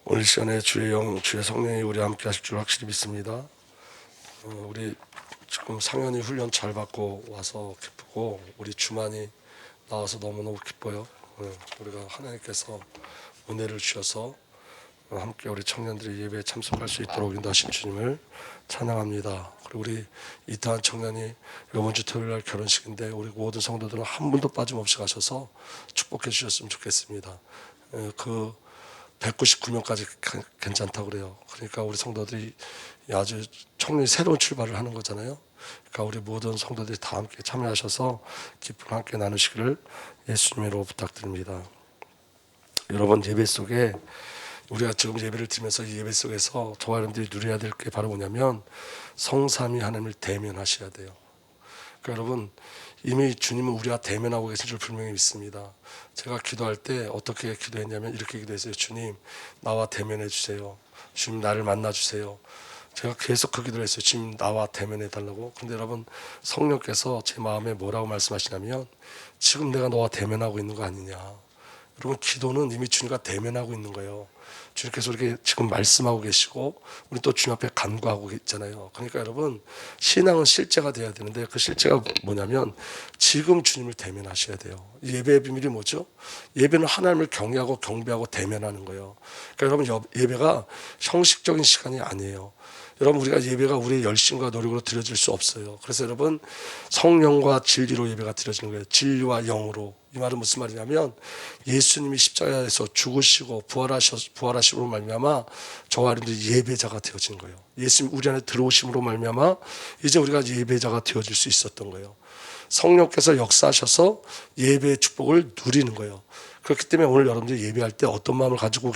오늘 시간에 주의 영, 주의 성령이 우리와 함께 하실 줄 확실히 믿습니다. 우리 지금 상현이 훈련 잘 받고 와서 기쁘고 우리 주만이 나와서 너무너무 기뻐요. 우리가 하나님께서 은혜를 주셔서 함께 우리 청년들이 예배에 참석할 수 있도록 인도하신 주님을 찬양합니다. 그리고 우리 이태환 청년이 이번 주 토요일 날 결혼식인데 우리 모든 성도들은 한 분도 빠짐없이 가셔서 축복해 주셨으면 좋겠습니다. 199명까지 괜찮다고 그래요. 그러니까 우리 성도들이 아주 청년이 새로운 출발을 하는 거잖아요. 그러니까 우리 모든 성도들이 다 함께 참여하셔서 기쁨 함께 나누시기를 예수님으로 부탁드립니다. 여러분, 예배 속에 우리가 지금 예배를 드리면서 이 예배 속에서 저와 여러분들이 누려야 될 게 바로 뭐냐면 성삼위 하나님을 대면하셔야 돼요. 그러니까 여러분, 이미 주님은 우리와 대면하고 계신 줄 분명히 믿습니다. 제가 기도할 때 어떻게 기도했냐면 이렇게 기도했어요. 주님, 나와 대면해 주세요. 주님, 나를 만나 주세요. 제가 계속 그 기도를 했어요. 주님, 나와 대면해 달라고. 근데 여러분, 성령께서 제 마음에 뭐라고 말씀하시냐면 지금 내가 너와 대면하고 있는 거 아니냐. 여러분, 기도는 이미 주님과 대면하고 있는 거예요. 주님께서 이렇게 지금 말씀하고 계시고 우리 또 주님 앞에 간구하고 있잖아요. 그러니까 여러분, 신앙은 실제가 돼야 되는데 그 실제가 뭐냐면 지금 주님을 대면하셔야 돼요. 예배의 비밀이 뭐죠? 예배는 하나님을 경외하고 경배하고 대면하는 거예요. 그러니까 여러분, 예배가 형식적인 시간이 아니에요. 여러분, 우리가 예배가 우리의 열심과 노력으로 드려질 수 없어요. 그래서 여러분, 성령과 진리로 예배가 드려지는 거예요. 진리와 영으로. 이 말은 무슨 말이냐면 예수님이 십자가에서 죽으시고 부활하심으로 말미암아 저와 여러분들이 예배자가 되어진 거예요. 예수님 우리 안에 들어오심으로 말미암아 이제 우리가 예배자가 되어질 수 있었던 거예요. 성령께서 역사하셔서 예배의 축복을 누리는 거예요. 그렇기 때문에 오늘 여러분들이 예배할 때 어떤 마음을 가지고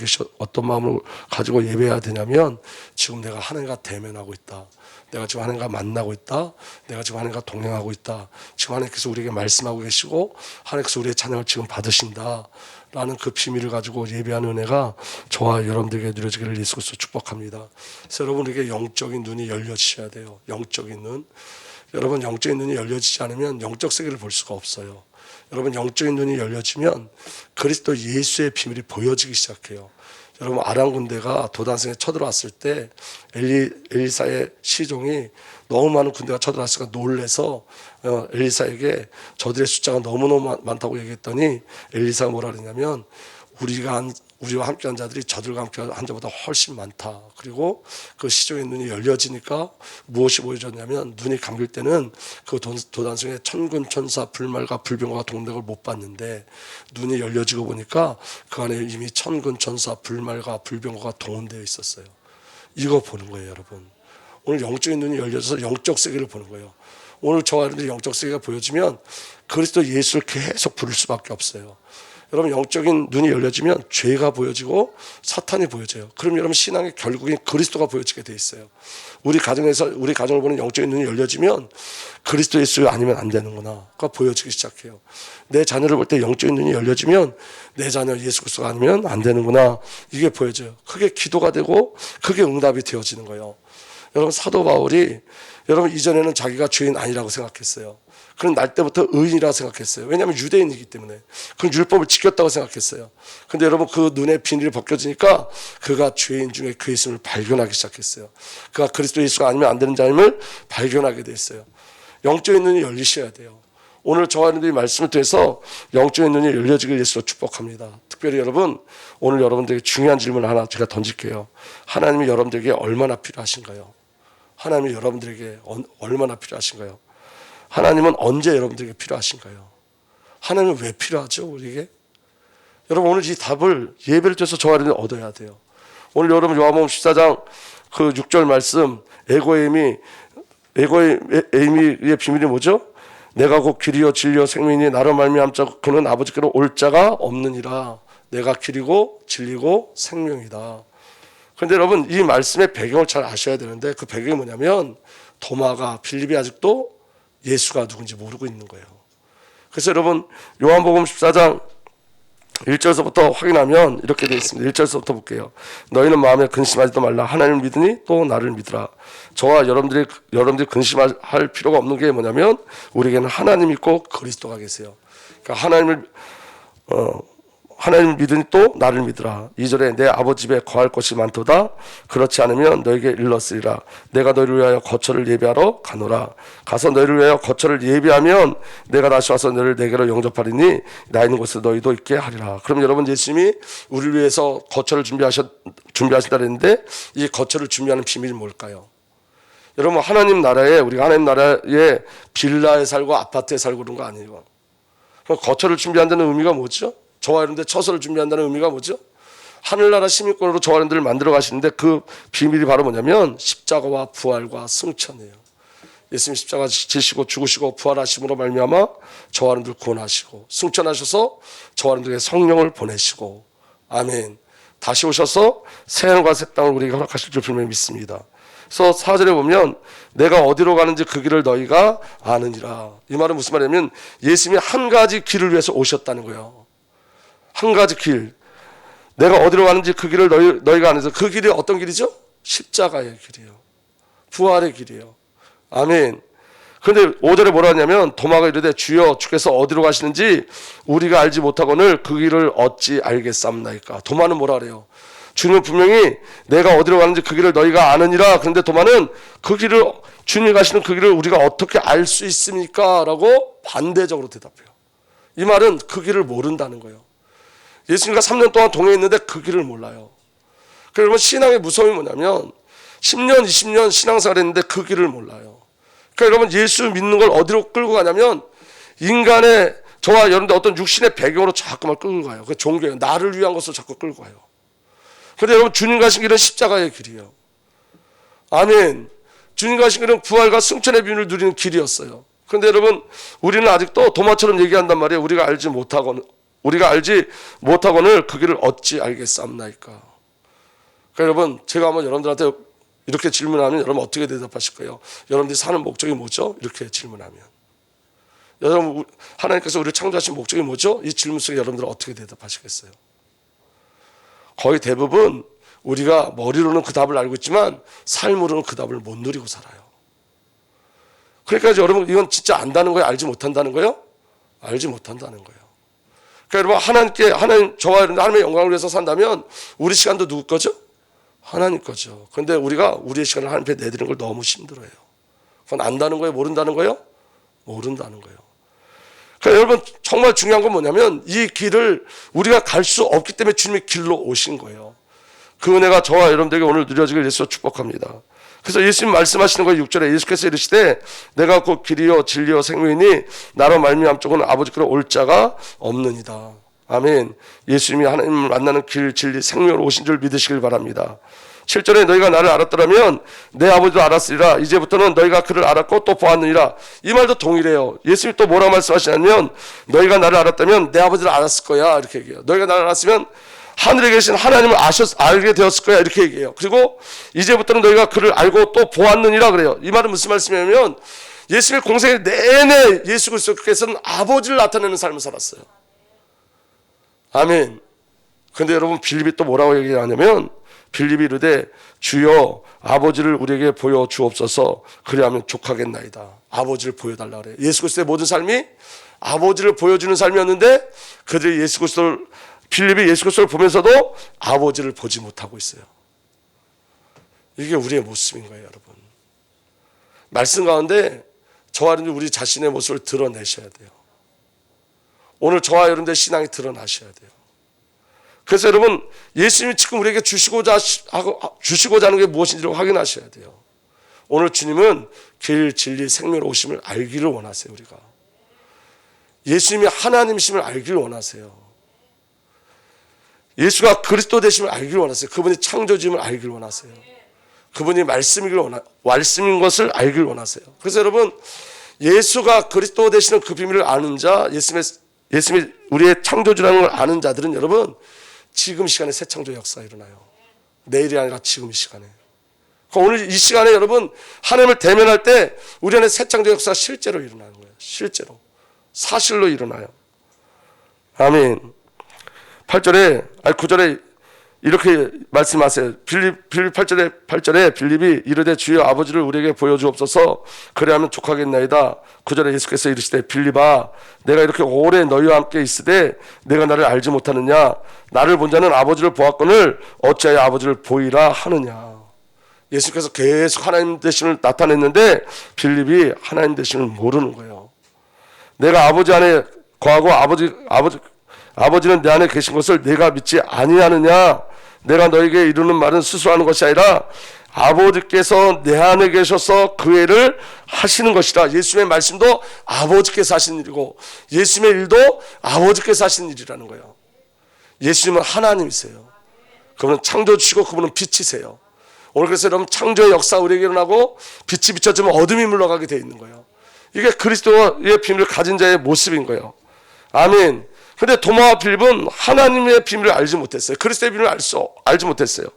예배해야 되냐면 지금 내가 하나님과 대면하고 있다. 내가 지금 하나님과 만나고 있다. 내가 지금 하나님과 동행하고 있다. 지금 하나님께서 우리에게 말씀하고 계시고 하나님께서 우리의 찬양을 지금 받으신다. 라는 그 비밀을 가지고 예배하는 은혜가 저와 여러분들에게 누려지기를 예수 그리스도로 축복합니다. 그래서 여러분에게 영적인 눈이 열려지셔야 돼요. 영적인 눈. 여러분, 영적인 눈이 열려지지 않으면 영적 세계를 볼 수가 없어요. 여러분, 영적인 눈이 열려지면 그리스도 예수의 비밀이 보여지기 시작해요. 여러분, 아람 군대가 도단성에 쳐들어왔을 때 엘리사의 시종이 너무 많은 군대가 쳐들어왔으니까 놀래서 엘리사에게 저들의 숫자가 너무너무 많다고 얘기했더니 엘리사가 뭐라 그랬냐면 우리와 함께한 자들이 저들과 함께한 자보다 훨씬 많다. 그리고 그 시종의 눈이 열려지니까 무엇이 보여졌냐면 눈이 감길 때는 그 도단성에 천군 천사 불말과 불병거가 동력을 못 봤는데 눈이 열려지고 보니까 그 안에 이미 천군 천사 불말과 불병거가 동원되어 있었어요. 이거 보는 거예요, 여러분. 오늘 영적인 눈이 열려져서 영적 세계를 보는 거예요. 오늘 저와 여러분들이 영적 세계가 보여지면 그리스도 예수를 계속 부를 수밖에 없어요. 여러분, 영적인 눈이 열려지면 죄가 보여지고 사탄이 보여져요. 그럼 여러분, 신앙의 결국엔 그리스도가 보여지게 돼 있어요. 우리 가정을 보는 영적인 눈이 열려지면 그리스도 예수 아니면 안 되는구나가 보여지기 시작해요. 내 자녀를 볼 때 영적인 눈이 열려지면 내 자녀 예수 그리스도가 아니면 안 되는구나, 이게 보여져요. 그게 기도가 되고 그게 응답이 되어지는 거예요. 여러분, 사도 바울이 여러분 이전에는 자기가 죄인 아니라고 생각했어요. 그런 날 때부터 의인이라고 생각했어요. 왜냐하면 유대인이기 때문에. 그런 율법을 지켰다고 생각했어요. 근데 여러분, 그 눈의 비닐이 벗겨지니까 그가 죄인 중에 그 예수님을 발견하기 시작했어요. 그가 그리스도 예수가 아니면 안 되는 자임을 발견하게 됐어요. 영적인 눈이 열리셔야 돼요. 오늘 저와 여러분들이 말씀을 통해서 영적인 눈이 열려지길 예수로 축복합니다. 특별히 여러분, 오늘 여러분들에게 중요한 질문 하나 제가 던질게요. 하나님이 여러분들에게 얼마나 필요하신가요? 하나님이 여러분들에게 얼마나 필요하신가요? 하나님은 언제 여러분들에게 필요하신가요? 하나님은 왜 필요하죠, 우리에게? 여러분, 오늘 이 답을 예배를 통해서 저와 여러분이 얻어야 돼요. 오늘 여러분 요한복음 14장 그 6절 말씀, 에고의 비밀이 뭐죠? 내가 곧 길이요 진리요 생명이니 나로 말미암아 그는 아버지께로 올 자가 없느니라. 내가 길이고 진리고 생명이다. 그런데 여러분, 이 말씀의 배경을 잘 아셔야 되는데 그 배경이 뭐냐면 도마가 빌립이 아직도 예수가 누군지 모르고 있는 거예요. 그래서 여러분, 요한복음 14장 1절서부터 확인하면 이렇게 되어 있습니다. 1절서부터 볼게요. 너희는 마음에 근심하지도 말라. 하나님을 믿으니 또 나를 믿으라. 저와 여러분들이 근심할 필요가 없는 게 뭐냐면 하나님을 믿으니 또 나를 믿으라. 2절에 내 아버지 집에 거할 곳이 많도다. 그렇지 않으면 너에게 일렀으리라. 내가 너희를 위하여 거처를 예비하러 가노라. 가서 너희를 위하여 거처를 예비하면 내가 다시 와서 너희를 내게로 영접하리니 나 있는 곳에 너희도 있게 하리라. 그럼 여러분, 예수님이 우리를 위해서 거처를 준비하신다 그랬는데 이 거처를 준비하는 비밀이 뭘까요? 여러분, 하나님 나라에, 우리가 하나님 나라에 빌라에 살고 아파트에 살고 그런 거 아니에요. 거처를 준비한다는 의미가 뭐죠? 저와 여러분들 처소를 준비한다는 의미가 뭐죠? 하늘나라 시민권으로 저와 여러분들을 만들어 가시는데 그 비밀이 바로 뭐냐면 십자가와 부활과 승천이에요. 예수님 십자가 지시고 죽으시고 부활하심으로 말미암아 저와 여러분들 구원하시고 승천하셔서 저와 여러분들에게 성령을 보내시고, 아멘, 다시 오셔서 새하늘과 새 땅을 우리에게 허락하실 줄 분명히 믿습니다. 그래서 4절에 보면 내가 어디로 가는지 그 길을 너희가 아느니라. 이 말은 무슨 말이냐면 예수님이 한 가지 길을 위해서 오셨다는 거예요. 한 가지 길. 내가 어디로 가는지 그 길을 너희가 아느니라. 그 길이 어떤 길이죠? 십자가의 길이에요. 부활의 길이에요. 아멘. 그런데 5절에 뭐라 하냐면 도마가 이르되 주여 주께서 어디로 가시는지 우리가 알지 못하거늘 그 길을 어찌 알겠사옵나이까. 도마는 뭐라 그래요? 주님은 분명히 내가 어디로 가는지 그 길을 너희가 아느니라. 그런데 도마는 그 길을, 주님이 가시는 그 길을 우리가 어떻게 알 수 있습니까? 라고 반대적으로 대답해요. 이 말은 그 길을 모른다는 거예요. 예수님과 3년 동안 동행했는데 그 길을 몰라요. 그러면 신앙의 무서움이 뭐냐면 10년, 20년 신앙생활 했는데 그 길을 몰라요. 그러니까 여러분, 예수 믿는 걸 어디로 끌고 가냐면 인간의, 저와 여러분들 어떤 육신의 배경으로 자꾸만 끌고 가요. 그 종교예요. 나를 위한 것으로 자꾸 끌고 가요. 그런데 여러분, 주님 가신 길은 십자가의 길이에요. 아멘. 주님 가신 길은 부활과 승천의 비밀을 누리는 길이었어요. 그런데 여러분, 우리는 아직도 도마처럼 얘기한단 말이에요. 우리가 알지 못하거늘 그 길을 어찌 알겠사옵나이까. 그러니까 여러분, 제가 한번 여러분들한테 이렇게 질문하면 여러분 어떻게 대답하실 거예요? 여러분들이 사는 목적이 뭐죠? 이렇게 질문하면 여러분, 하나님께서 우리를 창조하신 목적이 뭐죠? 이 질문 속에 여러분들은 어떻게 대답하시겠어요? 거의 대부분 우리가 머리로는 그 답을 알고 있지만 삶으로는 그 답을 못 누리고 살아요. 그러니까 여러분, 이건 진짜 안다는 거예요? 알지 못한다는 거예요? 알지 못한다는 거예요. 그러니까 여러분, 하나님, 저와 하나님의 영광을 위해서 산다면 우리 시간도 누구 거죠? 하나님 거죠. 그런데 우리가 우리의 시간을 하나님 앞에 내드리는 걸 너무 힘들어해요. 그건 안다는 거예요? 모른다는 거예요? 모른다는 거예요. 그러니까 여러분, 정말 중요한 건 뭐냐면 이 길을 우리가 갈 수 없기 때문에 주님이 길로 오신 거예요. 그 은혜가 저와 여러분들에게 오늘 누려지길 예수로 축복합니다. 그래서 예수님 말씀하시는 거예요. 6절에 예수께서 이르시되 내가 곧 길이요 진리요 생명이니 나로 말미암 쪽은 아버지께로 올 자가 없느니라. 아멘. 예수님이 하나님을 만나는 길, 진리, 생명으로 오신 줄 믿으시길 바랍니다. 7절에 너희가 나를 알았더라면 내 아버지도 알았으리라. 이제부터는 너희가 그를 알았고 또 보았느니라. 이 말도 동일해요. 예수님이 또 뭐라고 말씀하시냐면 너희가 나를 알았다면 내 아버지를 알았을 거야, 이렇게 얘기해요. 너희가 나를 알았으면 하늘에 계신 하나님을 알게 되었을 거야, 이렇게 얘기해요. 그리고 이제부터는 너희가 그를 알고 또 보았느니라 그래요. 이 말은 무슨 말씀이냐면 예수님의 공생의 내내 예수 그리스도께서는 아버지를 나타내는 삶을 살았어요. 아멘. 그런데 여러분, 빌립이 또 뭐라고 얘기하냐면 빌립이 이르되 주여 아버지를 우리에게 보여주옵소서 그리하면 족하겠나이다. 아버지를 보여달라 그래요. 예수 그리스도의 모든 삶이 아버지를 보여주는 삶이었는데 그들이 빌립이 예수 그리스도를 보면서도 아버지를 보지 못하고 있어요. 이게 우리의 모습인 거예요, 여러분. 말씀 가운데 저와 여러분들 우리 자신의 모습을 드러내셔야 돼요. 오늘 저와 여러분들의 신앙이 드러나셔야 돼요. 그래서 여러분, 예수님이 지금 우리에게 주시고자 하는 게 무엇인지를 확인하셔야 돼요. 오늘 주님은 길, 진리, 생명으로 오심을 알기를 원하세요. 우리가 예수님이 하나님이심을 알기를 원하세요. 예수가 그리스도 되심을 알기를 원하세요. 그분이 창조주임을 알기를 원하세요. 그분이 말씀인 것을 알기를 원하세요. 그래서 여러분, 예수가 그리스도 되시는 그 비밀을 아는 자, 예수님이 우리의 창조주라는 걸 아는 자들은 여러분, 지금 시간에 새 창조 역사가 일어나요. 내일이 아니라 지금 이 시간에. 오늘 이 시간에 여러분, 하나님을 대면할 때 우리 안에 새 창조 역사가 실제로 일어나는 거예요. 실제로. 사실로 일어나요. 아멘. 9절에 이렇게 말씀하세요. 빌립 8절에 빌립이 이르되 주여 아버지를 우리에게 보여주옵소서 그리하면 족하겠나이다. 9절에 예수께서 이르시되 빌립아 내가 이렇게 오래 너희와 함께 있으되 내가 나를 알지 못하느냐. 나를 본 자는 아버지를 보았거늘 어찌하여 아버지를 보이라 하느냐. 예수께서 계속 하나님 되심을 나타냈는데 빌립이 하나님 되심을 모르는 거예요. 내가 아버지 안에 거하고 아버지는 내 안에 계신 것을 내가 믿지 아니하느냐. 내가 너에게 이루는 말은 스스로 하는 것이 아니라 아버지께서 내 안에 계셔서 그 일을 하시는 것이라. 예수님의 말씀도 아버지께서 하신 일이고 예수님의 일도 아버지께서 하신 일이라는 거예요. 예수님은 하나님이세요. 그분은 창조주시고 그분은 빛이세요. 오늘 그래서 여러분 창조의 역사 우리에게 일어나고 빛이 비춰지면 어둠이 물러가게 되어 있는 거예요. 이게 그리스도의 비밀을 가진 자의 모습인 거예요. 아멘. 근데 도마와 빌립은 하나님의 비밀을 알지 못했어요. 그리스도의 비밀을 알지 못했어요.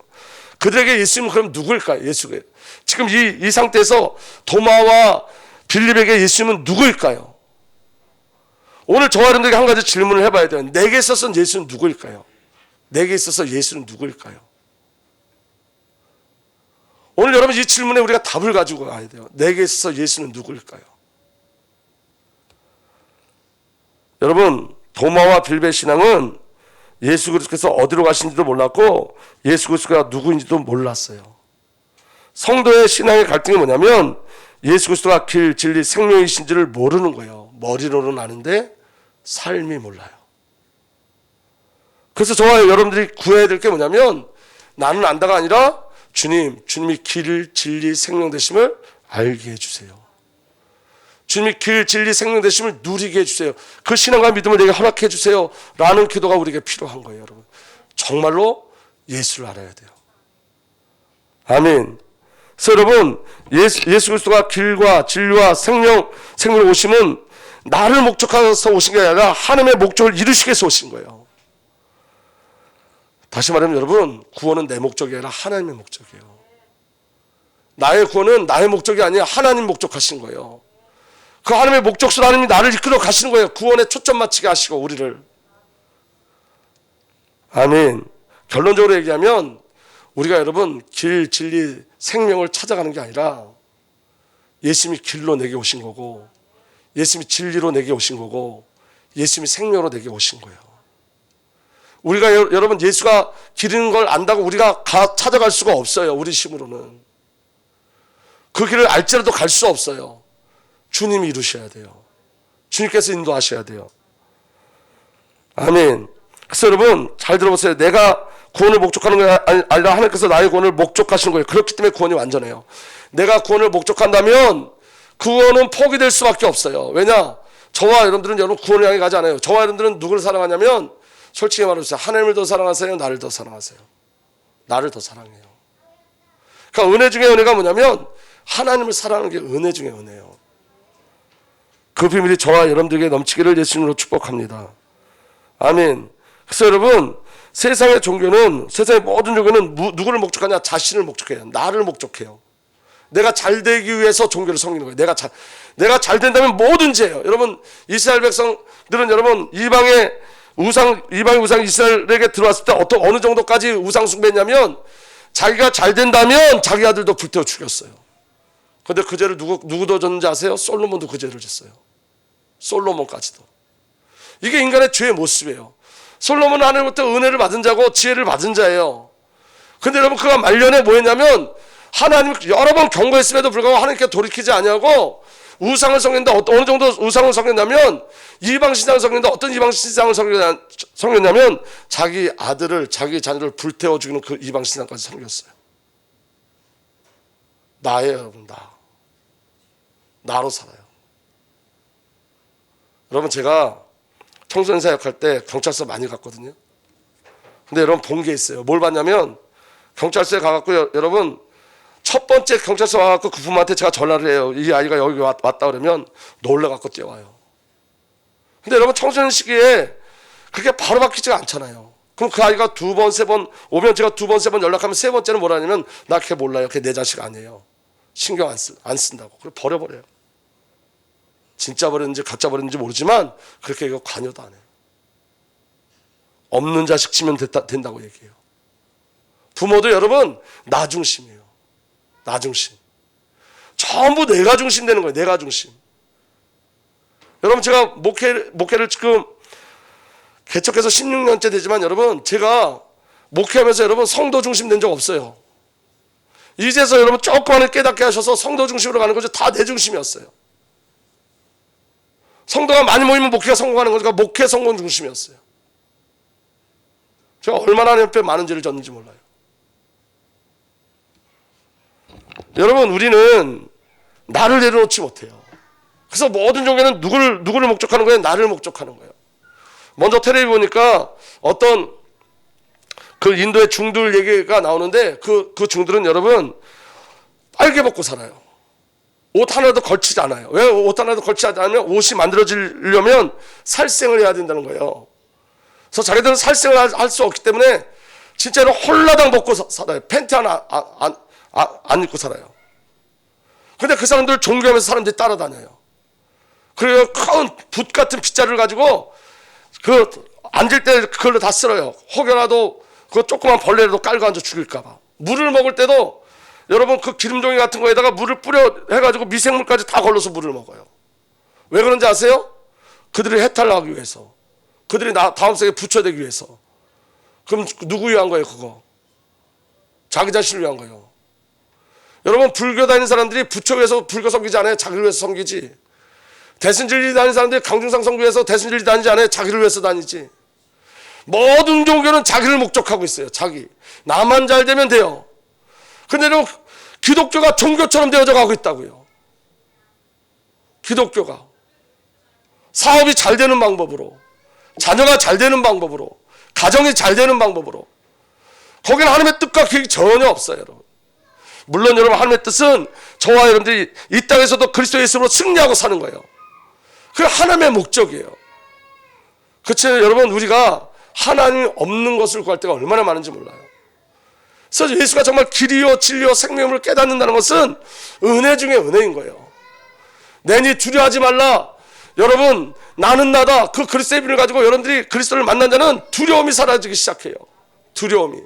그들에게 예수님은 그럼 누구일까요? 예수가 지금 이 상태에서 도마와 빌립에게 예수님은 누구일까요? 오늘 저와 여러분들에게 한 가지 질문을 해봐야 돼요. 내게 있어서 예수는 누구일까요? 내게 있어서 예수는 누구일까요? 오늘 여러분 이 질문에 우리가 답을 가지고 가야 돼요. 내게 있어서 예수는 누구일까요? 여러분 도마와 빌립의 신앙은 예수 그리스도께서 어디로 가신지도 몰랐고 예수 그리스도가 누구인지도 몰랐어요. 성도의 신앙의 갈등이 뭐냐면 예수 그리스도가 길, 진리, 생명이신지를 모르는 거예요. 머리로는 아는데 삶이 몰라요. 그래서 저와 여러분들이 구해야 될 게 뭐냐면 나는 안다가 아니라 주님이 길, 진리, 생명 되심을 알게 해주세요. 주님이 길, 진리, 생명 되심을 누리게 해주세요. 그 신앙과 믿음을 내게 허락해 주세요 라는 기도가 우리에게 필요한 거예요. 여러분 정말로 예수를 알아야 돼요. 아멘. 그래서 여러분 예수 그리스도가 길과 진리와 생명을 오심은 나를 목적해서 오신 게 아니라 하나님의 목적을 이루시기 위해서 오신 거예요. 다시 말하면 여러분 구원은 내 목적이 아니라 하나님의 목적이에요. 나의 구원은 나의 목적이 아니라 하나님 목적하신 거예요. 그 하나님의 목적으로 하나님이 나를 이끌어 가시는 거예요. 구원에 초점 맞추게 하시고 우리를. 아멘. 결론적으로 얘기하면 우리가 여러분 길, 진리, 생명을 찾아가는 게 아니라 예수님이 길로 내게 오신 거고 예수님이 진리로 내게 오신 거고 예수님이 생명으로 내게 오신 거예요. 우리가 여러분 예수가 길인 걸 안다고 우리가 찾아갈 수가 없어요. 우리 힘으로는. 그 길을 알지라도 갈 수 없어요. 주님이 이루셔야 돼요. 주님께서 인도하셔야 돼요. 아멘. 그래서 여러분 잘 들어보세요. 내가 구원을 목적하는 게 아니라 하나님께서 나의 구원을 목적하시는 거예요. 그렇기 때문에 구원이 완전해요. 내가 구원을 목적한다면 구원은 포기될 수밖에 없어요. 왜냐? 저와 여러분들은 여러분 구원을 향해 가지 않아요. 저와 여러분들은 누구를 사랑하냐면 솔직히 말해주세요. 하나님을 더 사랑하세요? 나를 더 사랑하세요? 나를 더 사랑해요. 그러니까 은혜 중에 은혜가 뭐냐면 하나님을 사랑하는 게 은혜 중에 은혜예요. 그 비밀이 저와 여러분들에게 넘치기를 예수님으로 축복합니다. 아멘. 그래서 여러분 세상의 종교는 세상의 모든 종교는 누구를 목적하냐? 자신을 목적해요. 나를 목적해요. 내가 잘 되기 위해서 종교를 섬기는 거예요. 내가 잘 된다면 뭐든지 해요. 여러분 이스라엘 백성들은 여러분 이방의 우상 이스라엘에게 들어왔을 때 어느 정도까지 우상 숭배했냐면 자기가 잘 된다면 자기 아들도 불태워 죽였어요. 그런데 그 죄를 누구도 졌는지 아세요? 솔로몬도 그 죄를 졌어요. 솔로몬까지도. 이게 인간의 죄의 모습이에요. 솔로몬은 하나님부터 은혜를 받은 자고 지혜를 받은 자예요. 근데 여러분 그가 말년에 뭐 했냐면 하나님 여러 번 경고했음에도 불구하고 하나님께 돌이키지 아니하고 우상을 섬긴다. 어느 정도 우상을 섬겼냐면 이방신상을 섬긴다. 어떤 이방신상을 섬겼냐면 자기 아들을 자기 자녀를 불태워 죽이는 그 이방신상까지 섬겼어요. 나예요. 여러분 나로 살아요. 여러분 제가 청소년 사역할 때 경찰서 많이 갔거든요. 근데 여러분 본 게 있어요. 뭘 봤냐면 경찰서에 가갖고 여러분 첫 번째 경찰서 와갖고 그 부모한테 제가 전화를 해요. 이 아이가 여기 왔다 그러면 놀래갖고 뛰어와요. 근데 여러분 청소년 시기에 그게 바로 바뀌지가 않잖아요. 그럼 그 아이가 두 번, 세 번 오면 제가 두 번, 세 번 연락하면 세 번째는 뭐라 하냐면 나 걔 몰라요. 걔 내 자식 아니에요. 신경 안 쓴다고. 그래 버려버려요. 진짜 버렸는지 가짜 버렸는지 모르지만 그렇게 이거 관여도 안 해요. 없는 자식 치면 된다고 얘기해요. 부모도 여러분 나 중심이에요. 나 중심. 전부 내가 중심 되는 거예요. 내가 중심. 여러분 제가 목회를 지금 개척해서 16년째 되지만 여러분 제가 목회하면서 여러분 성도 중심 된 적 없어요. 이제서 여러분 조금만 깨닫게 하셔서 성도 중심으로 가는 거죠. 다 내 중심이었어요. 성도가 많이 모이면 목회가 성공하는 거니까 목회 성공 중심이었어요. 제가 얼마나 하나님 앞에 많은 죄를 졌는지 몰라요. 여러분 우리는 나를 내려놓지 못해요. 그래서 모든 종교는 누구를 목적하는 거예요? 나를 목적하는 거예요. 먼저 텔레비 보니까 어떤 그 인도의 중들 얘기가 나오는데 그 중들은 여러분 빨개 벗고 살아요. 옷 하나도 걸치지 않아요. 왜 옷 하나도 걸치지 않으면 옷이 만들어지려면 살생을 해야 된다는 거예요. 그래서 자기들은 살생을 할 수 없기 때문에 진짜로 홀라당 벗고 살아요. 팬티 하나 안 입고 살아요. 근데 그 사람들 종교하면서 사람들이 따라다녀요. 그리고 큰 붓 같은 빗자루를 가지고 그 앉을 때 그걸로 다 쓸어요. 혹여라도 그 조그만 벌레라도 깔고 앉아 죽일까봐. 물을 먹을 때도 여러분 그 기름종이 같은 거에다가 물을 뿌려 해가지고 미생물까지 다 걸러서 물을 먹어요. 왜 그런지 아세요? 그들을 해탈하기 위해서. 그들이 다음 세계에 부처되기 위해서. 그럼 누구 위한 거예요 그거? 자기 자신을 위한 거예요. 여러분 불교 다니는 사람들이 부처 위해서 불교 섬기지 않아요? 자기를 위해서 섬기지. 대승진리 다니는 사람들이 강중상 성교에서 대승진리 다니지 않아요? 자기를 위해서 다니지. 모든 종교는 자기를 목적하고 있어요. 자기. 나만 잘 되면 돼요. 근데 기독교가 종교처럼 되어져 가고 있다고요. 기독교가 사업이 잘 되는 방법으로, 자녀가 잘 되는 방법으로, 가정이 잘 되는 방법으로. 거기는 하나님의 뜻과 계획이 전혀 없어요. 여러분. 물론 여러분 하나님의 뜻은 저와 여러분들이 이 땅에서도 그리스도 예수로 승리하고 사는 거예요. 그게 하나님의 목적이에요. 그렇죠? 여러분 우리가 하나님이 없는 것을 구할 때가 얼마나 많은지 몰라요. 그래서 예수가 정말 길이요 진리요 생명을 깨닫는다는 것은 은혜 중에 은혜인 거예요. 내니 두려워하지 말라. 여러분 나는 나다. 그 그리스도의 이름을 가지고 여러분들이 그리스도를 만난 자는 두려움이 사라지기 시작해요. 두려움이.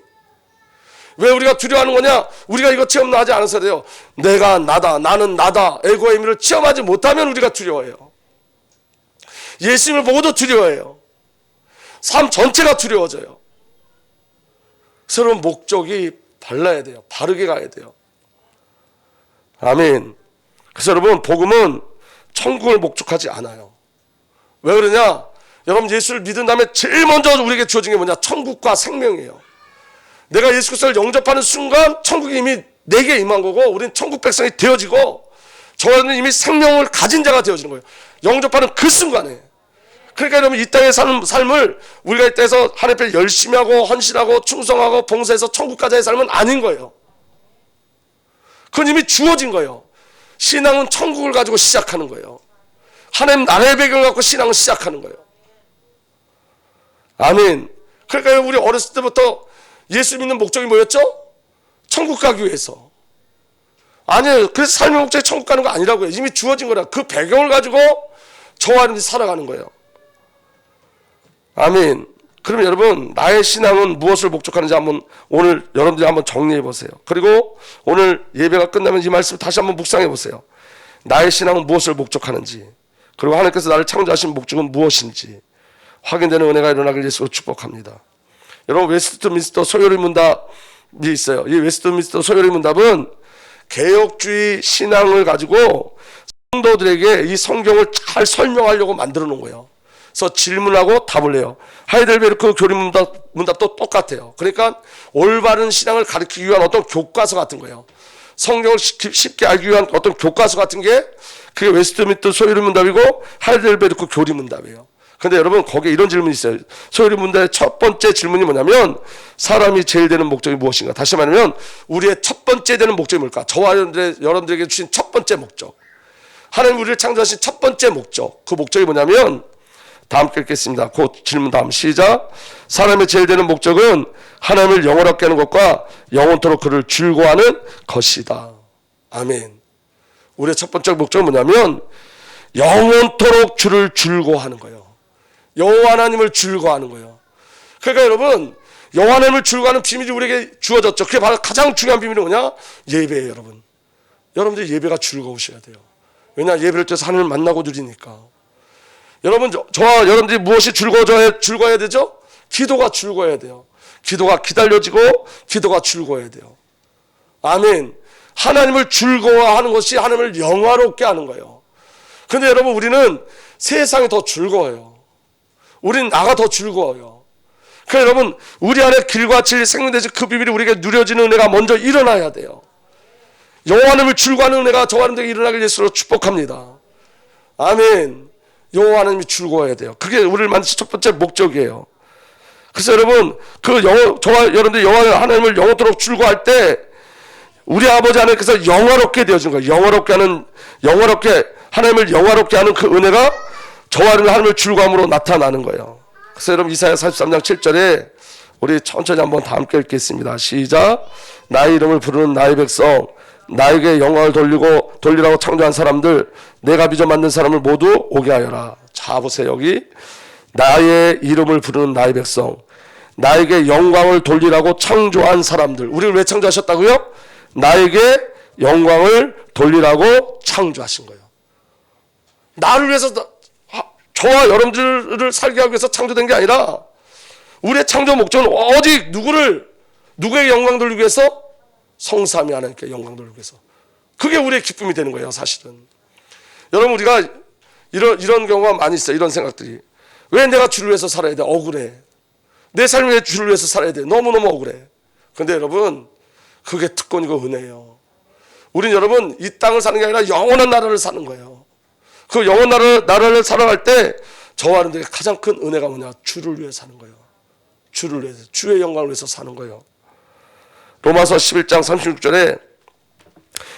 왜 우리가 두려워하는 거냐? 우리가 이거 체험하지 않아서 그래요. 내가 나다. 나는 나다. 에고의 의미를 체험하지 못하면 우리가 두려워해요. 예수님을 보고도 두려워해요. 삶 전체가 두려워져요. 그래서 여러분 목적이 발라야 돼요. 바르게 가야 돼요. 아멘. 그래서 여러분 복음은 천국을 목적하지 않아요. 왜 그러냐? 여러분 예수를 믿은 다음에 제일 먼저 우리에게 주어진 게 뭐냐? 천국과 생명이에요. 내가 예수 그리스도를 영접하는 순간 천국이 이미 내게 임한 거고 우리는 천국 백성이 되어지고 저는 이미 생명을 가진 자가 되어지는 거예요. 영접하는 그 순간에. 그러니까 여러분 이 땅에 사는 삶을 우리가 이 땅에서 하나님 앞에 열심히 하고 헌신하고 충성하고 봉사해서 천국까지의 삶은 아닌 거예요. 그건 이미 주어진 거예요. 신앙은 천국을 가지고 시작하는 거예요. 하나님 나라의 배경을 갖고 신앙을 시작하는 거예요. 아멘. 그러니까 우리 어렸을 때부터 예수 믿는 목적이 뭐였죠? 천국 가기 위해서. 아니에요. 그래서 삶의 목적이 천국 가는 거 아니라고요. 이미 주어진 거라. 그 배경을 가지고 저와 여러분이 살아가는 거예요. 아멘. 그럼 여러분 나의 신앙은 무엇을 목적하는지 한번 오늘 여러분들이 한번 정리해 보세요. 그리고 오늘 예배가 끝나면 이 말씀을 다시 한번 묵상해 보세요. 나의 신앙은 무엇을 목적하는지, 그리고 하나님께서 나를 창조하신 목적은 무엇인지 확인되는 은혜가 일어나길 예수로 축복합니다. 여러분 웨스트민스터 소요리 문답이 있어요. 이 웨스트민스터 소요리 문답은 개혁주의 신앙을 가지고 성도들에게 이 성경을 잘 설명하려고 만들어 놓은 거예요. 그래서 질문하고 답을 해요. 하이델베르크 교리 문답도 똑같아요. 그러니까 올바른 신앙을 가르치기 위한 어떤 교과서 같은 거예요. 성경을 쉽게 알기 위한 어떤 교과서 같은 게 그게 웨스트민스터 소요리 문답이고 하이델베르크 교리 문답이에요. 근데 여러분 거기에 이런 질문이 있어요. 소요리 문답의 첫 번째 질문이 뭐냐면 사람이 제일 되는 목적이 무엇인가? 다시 말하면 우리의 첫 번째 되는 목적이 뭘까? 저와 여러분들에게 주신 첫 번째 목적, 하나님 우리를 창조하신 첫 번째 목적, 그 목적이 뭐냐면 다 함께 읽겠습니다. 곧 질문 다음 시작. 사람의 제일 되는 목적은 하나님을 영원하게 하는 것과 영원토록 그를 즐거워하는 것이다. 아멘. 우리의 첫 번째 목적은 뭐냐면 영원토록 주를 즐거워하는 거예요. 여호와 하나님을 즐거워하는 거예요. 그러니까 여러분 여호와 하나님을 즐거워하는 비밀이 우리에게 주어졌죠. 그게 바로 가장 중요한 비밀이 뭐냐? 예배예요, 여러분. 여러분들 예배가 즐거우셔야 돼요. 왜냐? 예배를 통해서 하나님을 만나고 누리니까. 여러분, 저와 여러분들이 무엇이 즐거워야 되죠? 기도가 즐거워야 돼요. 기도가 기다려지고 기도가 즐거워야 돼요. 아멘. 하나님을 즐거워하는 것이 하나님을 영화롭게 하는 거예요. 근데 여러분, 우리는 세상이 더 즐거워요. 우린 나가 더 즐거워요. 그러니까 여러분, 우리 안에 길과 진리 생명되지 그 비밀이 우리에게 누려지는 은혜가 먼저 일어나야 돼요. 여호와 하나님을 즐거워하는 은혜가 저와 여러분들에게 일어나길 예수로 축복합니다. 아멘. 여호와 하나님이 즐거워야 돼요. 그게 우리를 만드신 첫 번째 목적이에요. 그래서 여러분, 저와 여러분들 여호와 하나님을 영원토록 즐거워할 때 우리 아버지 하나님께서 영화롭게 되어진 거예요. 영화롭게 하나님을 영화롭게 하는 그 은혜가 저와 하나님을 즐거움으로 나타나는 거예요. 그래서 여러분, 이사야 43장 7절에 우리 천천히 한번 다 함께 읽겠습니다. 시작. 나의 이름을 부르는 나의 백성, 나에게 영광을 돌리라고 창조한 사람들, 내가 빚어 만든 사람을 모두 오게 하여라. 자, 보세요. 여기 나의 이름을 부르는 나의 백성, 나에게 영광을 돌리라고 창조한 사람들. 우리를 왜 창조하셨다고요? 나에게 영광을 돌리라고 창조하신 거예요. 나를 위해서, 저와 여러분들을 살게 하기 위해서 창조된 게 아니라 우리의 창조 목적은 누구에게 영광 돌리기 위해서? 성삼위 하나님께 영광 돌리기 위해서. 그게 우리의 기쁨이 되는 거예요, 사실은. 여러분, 우리가 이런 경우가 많이 있어요. 이런 생각들이. 왜 내가 주를 위해서 살아야 돼? 억울해. 내 삶에 주를 위해서 살아야 돼. 너무너무 억울해. 근데 여러분, 그게 특권이고 은혜예요. 우린 여러분, 이 땅을 사는 게 아니라 영원한 나라를 사는 거예요. 그 영원한 나라를 살아갈 때 저와 여러분들의 가장 큰 은혜가 뭐냐? 주를 위해 사는 거예요. 주를 위해서, 주의 영광을 위해서 사는 거예요. 로마서 11장 36절에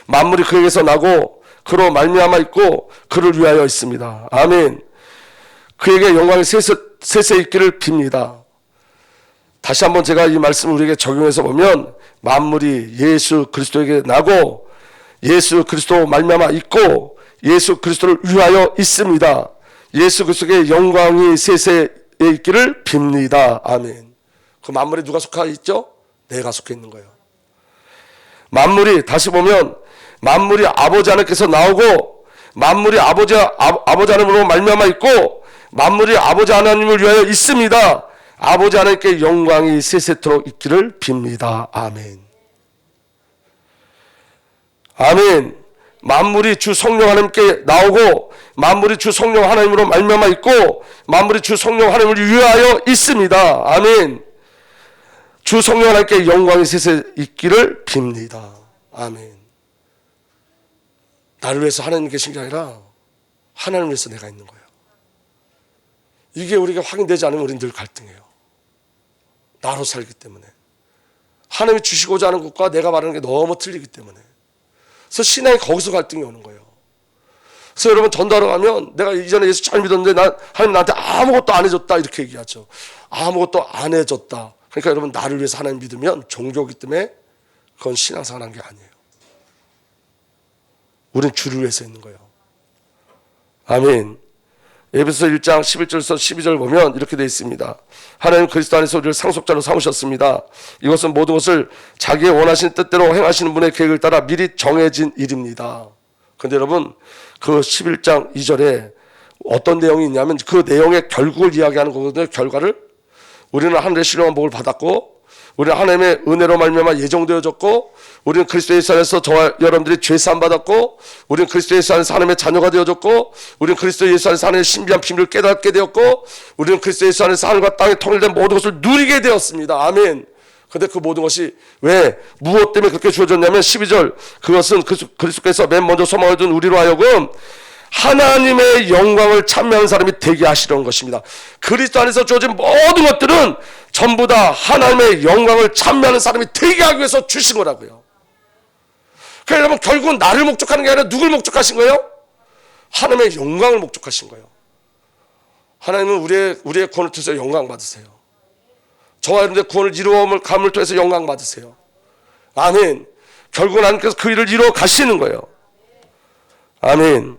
만물이 그에게서 나고 그로 말미암아 있고 그를 위하여 있습니다. 아멘. 그에게 영광이 세세 있기를 빕니다. 다시 한번 제가 이 말씀을 우리에게 적용해서 보면 만물이 예수 그리스도에게 나고 예수 그리스도 말미암아 있고 예수 그리스도를 위하여 있습니다. 예수 그리스도에게 영광이 세세 있기를 빕니다. 아멘. 그 만물에 누가 속해 있죠? 내가 속해 있는 거예요. 만물이, 다시 보면 만물이 아버지 하나님께서 나오고 만물이 아버지 하나님으로 말미암아 있고 만물이 아버지 하나님을 위하여 있습니다. 아버지 하나님께 영광이 세세토록 있기를 빕니다. 아멘. 아멘. 만물이 주 성령 하나님께 나오고 만물이 주 성령 하나님으로 말미암아 있고 만물이 주 성령 하나님을 위하여 있습니다. 아멘. 주 성령 하나님께 영광이 세세 있기를 빕니다. 아멘. 나를 위해서 하나님 계신 게 아니라 하나님을 위해서 내가 있는 거예요. 이게 우리가 확인되지 않으면 우리는 늘 갈등해요. 나로 살기 때문에. 하나님이 주시고자 하는 것과 내가 말하는 게 너무 틀리기 때문에. 그래서 신앙이 거기서 갈등이 오는 거예요. 그래서 여러분, 전도하러 가면 내가 이전에 예수 잘 믿었는데 하나님 나한테 아무것도 안 해줬다 이렇게 얘기하죠. 아무것도 안 해줬다. 그러니까 여러분, 나를 위해서 하나님 믿으면 종교이기 때문에 그건 신앙생활한 게 아니에요. 우린 주를 위해서 있는 거예요. 아멘. 에베소 1장 11절에서 12절 보면 이렇게 되어 있습니다. 하나님 그리스도 안에서 우리를 상속자로 삼으셨습니다. 이것은 모든 것을 자기의 원하시는 뜻대로 행하시는 분의 계획을 따라 미리 정해진 일입니다. 그런데 여러분, 그 11장 2절에 어떤 내용이 있냐면 그 내용의 결국을 이야기하는 거거든요. 결과를. 우리는 하늘의 신령한 복을 받았고 우리는 하나님의 은혜로 말미암아 예정되어졌고 우리는 그리스도 예수 안에서 저와 여러분들이 죄사함 받았고 우리는 그리스도 예수 안에서 하나님의 자녀가 되어졌고 우리는 그리스도 예수 안에서 하나님의 신비한 비밀을 깨닫게 되었고 우리는 그리스도 예수 안에서 하늘과 땅에 통일된 모든 것을 누리게 되었습니다. 아멘. 그런데 그 모든 것이 왜 무엇 때문에 그렇게 주어졌냐면 12절 그것은 그리스도께서 맨 먼저 소망을 둔 우리로 하여금 하나님의 영광을 찬미하는 사람이 되게 하시려는 것입니다. 그리스도 안에서 주어진 모든 것들은 전부 다 하나님의 영광을 찬미하는 사람이 되게 하기 위해서 주신 거라고요. 그러니까 여러분, 결국은 나를 목적하는 게 아니라 누굴 목적하신 거예요? 하나님의 영광을 목적하신 거예요. 하나님은 우리의 구원을 통해서 영광 받으세요. 저와 여러분의 구원을 이루어감을 통해서 영광 받으세요. 아멘. 결국은 하나님께서 그 일을 이루어 가시는 거예요. 아멘.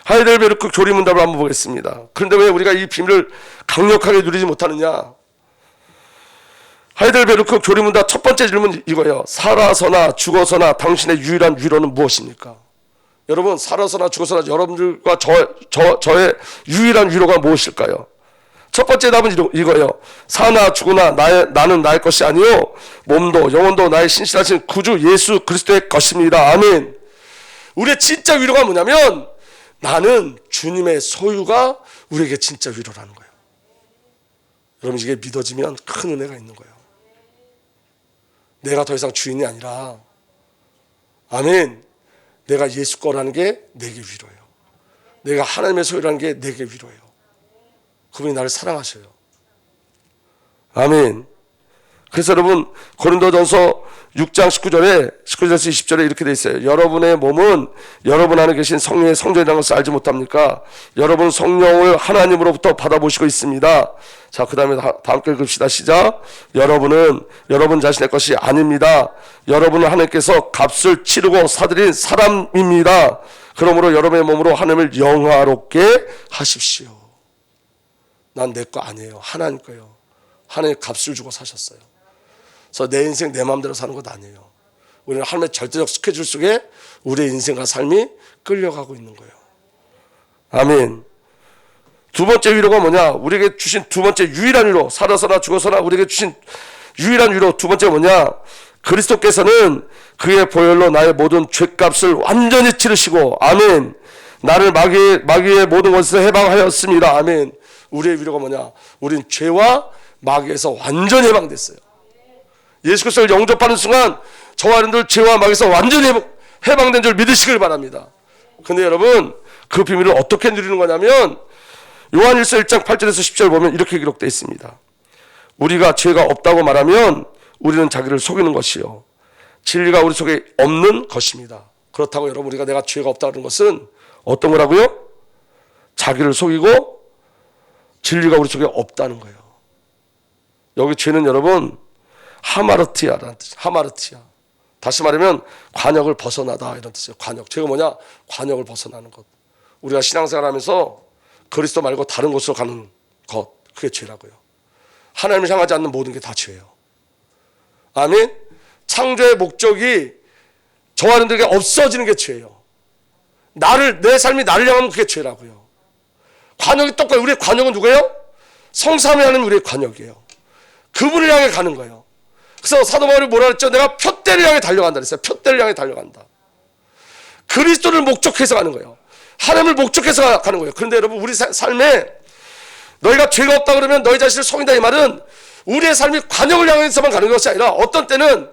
하이델베르크 교리문답을 한번 보겠습니다. 그런데 왜 우리가 이 비밀을 강력하게 누리지 못하느냐? 하이델베르크 교리문답 첫 번째 질문 이거예요. 살아서나 죽어서나 당신의 유일한 위로는 무엇입니까? 여러분, 살아서나 죽어서나 여러분들과 저의 유일한 위로가 무엇일까요? 첫 번째 답은 이거예요. 사나 죽으나 나는 나의 것이 아니요 몸도 영혼도 나의 신실하신 구주 예수 그리스도의 것입니다. 아멘. 우리의 진짜 위로가 뭐냐면 나는 주님의 소유가 우리에게 진짜 위로라는 거예요. 여러분, 이게 믿어지면 큰 은혜가 있는 거예요. 내가 더 이상 주인이 아니라, 아멘, 내가 예수 거라는 게 내게 위로예요. 내가 하나님의 소유라는 게 내게 위로예요. 그분이 나를 사랑하셔요. 아멘. 그래서 여러분, 고린도전서 6장 19절에서 20절에 이렇게 돼 있어요. 여러분의 몸은 여러분 안에 계신 성령의 성전이라는 것을 알지 못합니까? 여러분 성령을 하나님으로부터 받아보시고 있습니다. 자, 그 다음에 다 함께 읽읍시다. 시작. 여러분은 여러분 자신의 것이 아닙니다. 여러분은 하나님께서 값을 치르고 사들인 사람입니다. 그러므로 여러분의 몸으로 하나님을 영화롭게 하십시오. 난 내 거 아니에요. 하나님 거예요. 하나님 값을 주고 사셨어요. 그래서 내 인생 내 마음대로 사는 것 아니에요. 우리는 하나님의 절대적 스케줄 속에 우리의 인생과 삶이 끌려가고 있는 거예요. 아멘. 두 번째 위로가 뭐냐? 우리에게 주신 두 번째 유일한 위로, 살아서나 죽어서나 우리에게 주신 유일한 위로 두 번째 뭐냐? 그리스도께서는 그의 보혈로 나의 모든 죄값을 완전히 치르시고, 아멘, 나를 마귀의 모든 것에서 해방하였습니다. 아멘. 우리의 위로가 뭐냐? 우린 죄와 마귀에서 완전히 해방됐어요. 예수 그리스도를 영접하는 순간 저와 여러분들 죄와 마귀에서 완전히 해방된 줄 믿으시길 바랍니다. 근데 여러분, 그 비밀을 어떻게 누리는 거냐면 요한일서 1장 8절에서 10절 보면 이렇게 기록되어 있습니다. 우리가 죄가 없다고 말하면 우리는 자기를 속이는 것이요 진리가 우리 속에 없는 것입니다. 그렇다고 여러분, 우리가 내가 죄가 없다는 것은 어떤 거라고요? 자기를 속이고 진리가 우리 속에 없다는 거예요. 여기 죄는 여러분 하마르티아라는 뜻이에요. 하마르티아. 다시 말하면 관역을 벗어나다 이런 뜻이에요. 관역. 죄가 뭐냐? 관역을 벗어나는 것. 우리가 신앙생활 하면서 그리스도 말고 다른 곳으로 가는 것, 그게 죄라고요. 하나님을 향하지 않는 모든 게 다 죄예요. 아멘. 창조의 목적이 저와 여러분들에게 없어지는 게 죄예요. 내 삶이 나를 향하면 그게 죄라고요. 관역이 똑같아요. 우리의 관역은 누구예요? 성삼위 하나님 우리의 관역이에요. 그분을 향해 가는 거예요. 그래서 사도 바울이 뭐라 그랬죠? 내가 표대를 향해 달려간다 그랬어요. 표대를 향해 달려간다. 그리스도를 목적해서 가는 거예요. 하나님을 목적해서 가는 거예요. 그런데 여러분, 우리 삶에 너희가 죄가 없다 그러면 너희 자신을 속인다 이 말은 우리의 삶이 관역을 향해서만 가는 것이 아니라 어떤 때는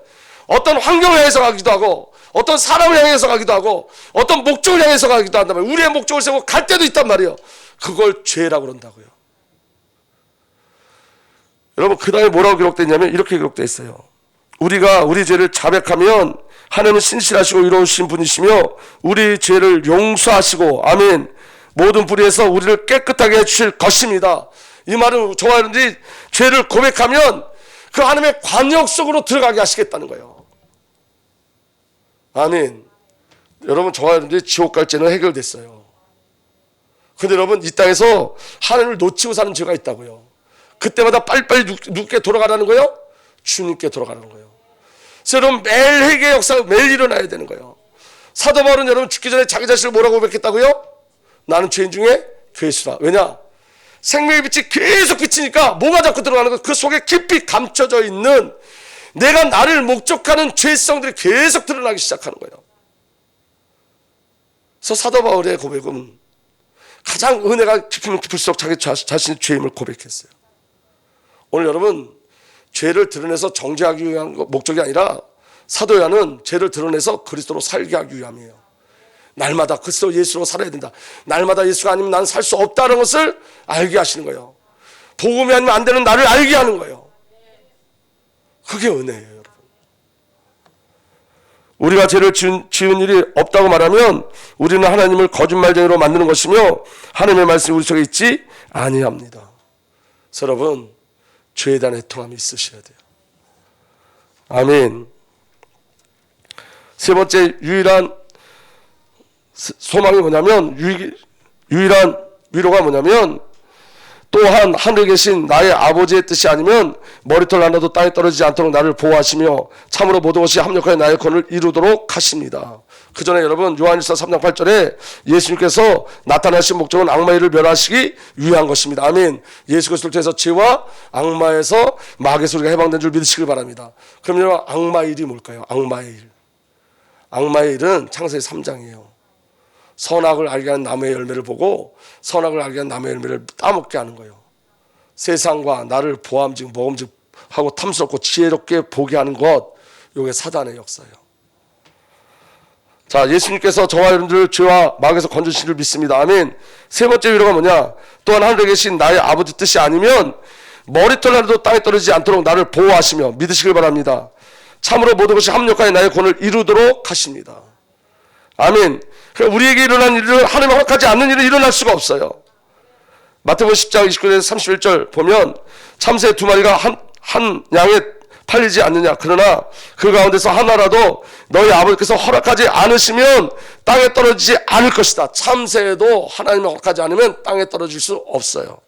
어떤 환경을 향해서 가기도 하고 어떤 사람을 향해서 가기도 하고 어떤 목적을 향해서 가기도 한단 말이에요. 우리의 목적을 세우고 갈 때도 있단 말이에요. 그걸 죄라고 그런다고요. 여러분, 그 다음에 뭐라고 기록되냐면 이렇게 기록되어 있어요. 우리가 우리 죄를 자백하면 하나님은 신실하시고 의로우신 분이시며 우리 죄를 용서하시고, 아멘, 모든 불의에서 우리를 깨끗하게 해주실 것입니다. 이 말은 저와 여러분들이 죄를 고백하면 그 하나님의 관역 속으로 들어가게 하시겠다는 거예요. 아멘. 여러분, 저와 여러분들이 지옥 갈 죄는 해결됐어요. 근데 여러분, 이 땅에서 하나님을 놓치고 사는 죄가 있다고요. 그때마다 빨리빨리 누구께 돌아가라는 거예요? 주님께 돌아가라는 거예요. 그래서 여러분, 매일 회개의 역사가 매일 일어나야 되는 거예요. 사도 바울은 여러분 죽기 전에 자기 자신을 뭐라고 고백했다고요? 나는 죄인 중에 괴수다. 왜냐? 생명의 빛이 계속 비치니까 뭐가 자꾸 들어가는 거? 그 속에 깊이 감춰져 있는 내가 나를 목적하는 죄성들이 계속 드러나기 시작하는 거예요. 그래서 사도 바울의 고백은 가장 은혜가 깊으면 깊을수록 자기 자신의 죄임을 고백했어요. 오늘 여러분, 죄를 드러내서 정죄하기 위한 목적이 아니라 사도 요한은 죄를 드러내서 그리스도로 살게 하기 위함이에요. 날마다 그리스도 예수로 살아야 된다. 날마다 예수가 아니면 나는 살 수 없다는 것을 알게 하시는 거예요. 복음이 아니면 안 되는 나를 알게 하는 거예요. 그게 은혜예요, 여러분. 우리가 죄를 지은 일이 없다고 말하면 우리는 하나님을 거짓말쟁이로 만드는 것이며 하나님의 말씀이 우리 속에 있지 아니합니다. 그래서 여러분, 죄에 대한 애통함이 있으셔야 돼요. 아멘. 세 번째 유일한 소망이 뭐냐면, 유일한 위로가 뭐냐면 또한 하늘에 계신 나의 아버지의 뜻이 아니면 머리털 하나도 땅에 떨어지지 않도록 나를 보호하시며 참으로 모든 것이 합력하여 나의 권을 이루도록 하십니다. 그 전에 여러분 요한일서 3장 8절에 예수님께서 나타나신 목적은 악마의 일을 멸하시기 위한 것입니다. 아멘. 예수 그리스도를 통해서 죄와 악마에서 마귀의 소리가 해방된 줄 믿으시길 바랍니다. 그럼 여러분 악마의 일이 뭘까요? 악마의 일. 악마의 일은 창세기 3장이에요. 선악을 알게 하는 나무의 열매를 보고 선악을 알게 하는 나무의 열매를 따먹게 하는 거예요. 세상과 나를 모험직하고 탐스럽고 지혜롭게 보게 하는 것, 이게 사단의 역사예요. 자, 예수님께서 저와 여러분들을 죄와 마귀에서 건져주신 줄 믿습니다. 아멘. 세 번째 위로가 뭐냐? 또한 하늘에 계신 나의 아버지 뜻이 아니면 머리털 하나도 땅에 떨어지지 않도록 나를 보호하시며 믿으시길 바랍니다. 참으로 모든 것이 합력하여 나의 권을 이루도록 하십니다. 아멘. 우리에게 일어난 일은 하나님의 허락하지 않는 일은 일어날 수가 없어요. 마태복음 10장 29절에서 31절 보면 참새 두 마리가 한 양에 팔리지 않느냐. 그러나 그 가운데서 하나라도 너희 아버지께서 허락하지 않으시면 땅에 떨어지지 않을 것이다. 참새도 하나님이 허락하지 않으면 땅에 떨어질 수 없어요.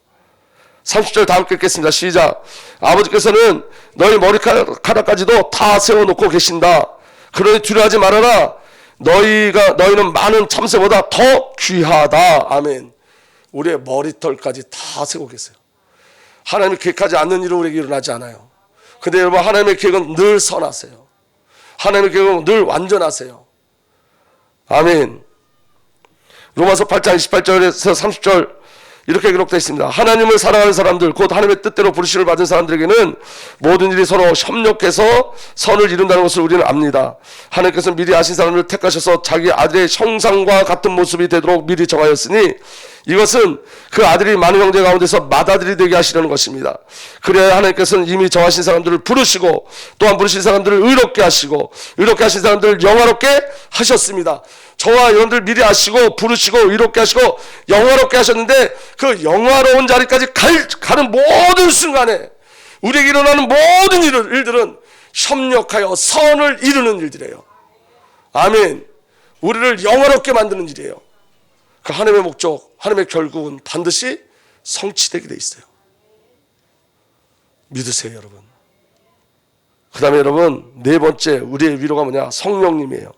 30절 다 함께 읽겠습니다. 시작. 아버지께서는 너희 머리카락까지도 다 세워놓고 계신다. 그러니 두려워하지 말아라. 너희는 많은 참새보다 더 귀하다. 아멘. 우리의 머리털까지 다 세고 계세요. 하나님이 계획하지 않는 일은 우리에게 일어나지 않아요. 근데 여러분 하나님의 계획은 늘 선하세요. 하나님의 계획은 늘 완전하세요. 아멘. 로마서 8장 28절에서 30절 이렇게 기록되어 있습니다. 하나님을 사랑하는 사람들, 곧 하나님의 뜻대로 부르심을 받은 사람들에게는 모든 일이 서로 협력해서 선을 이룬다는 것을 우리는 압니다. 하나님께서 미리 아신 사람을 택하셔서 자기 아들의 형상과 같은 모습이 되도록 미리 정하였으니 이것은 그 아들이 많은 형제 가운데서 맏아들이 되게 하시려는 것입니다. 그래야 하나님께서는 이미 정하신 사람들을 부르시고 또한 부르신 사람들을 의롭게 하시고 의롭게 하신 사람들을 영화롭게 하셨습니다. 저와 여러분들 미리 아시고 부르시고 의롭게 하시고 영화롭게 하셨는데 그 영화로운 자리까지 가는 모든 순간에 우리에게 일어나는 모든 일들은 협력하여 선을 이루는 일들이에요. 아멘. 우리를 영화롭게 만드는 일이에요. 그 하나님의 목적, 하나님의 결국은 반드시 성취되게 돼 있어요. 믿으세요, 여러분. 그 다음에 여러분, 네 번째 우리의 위로가 뭐냐? 성령님이에요.